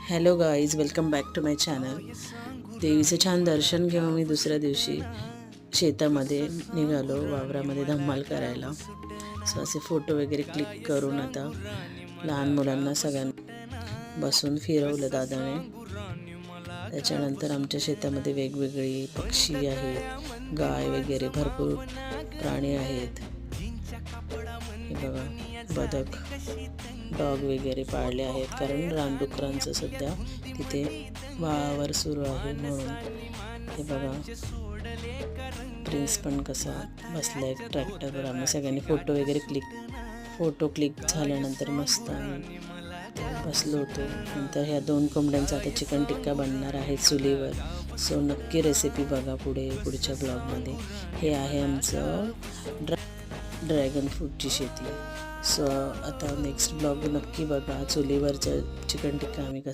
Hello guys, welcome back to my channel. देवीचं छान दर्शन घेऊन मी दुसऱ्या दिवशी शेतामध्ये निघालो, वावरामध्ये धम्माल करायला. सो असे फोटो वगैरे क्लिक करून आता लहान मुलांना सगळ्यांना बसून फिरवलं दादाने. त्याच्यानंतर आमच्या शेतामध्ये वेगवेगळी पक्षी आहेत, गाय वगैरे भरपूर प्राणी आहेत. हे बघा, बदक, डॉग वगैरे पाळले आहेत, कारण रानडुकरांचं सध्या तिथे वावर सुरू आहे म्हणून. हे बघा, प्रिन्स पण कसा बसलाय ट्रॅक्टरवर. आम्ही सगळ्यांनी फोटो क्लिक झाल्यानंतर मस्त आम्ही बसलो होतो. नंतर ह्या 2 कोंबड्यांचा आता चिकन टिक्का बनणार आहे चुलीवर. सो नक्की रेसिपी बघा पुढच्या ब्लॉगमध्ये. हे आहे आमचं ड्रॅगन फ्रूटची शेती. सो आता नेक्स्ट ब्लॉग नक्की बघा. चुलीवरचं चिकन टिक्का आम्ही कसं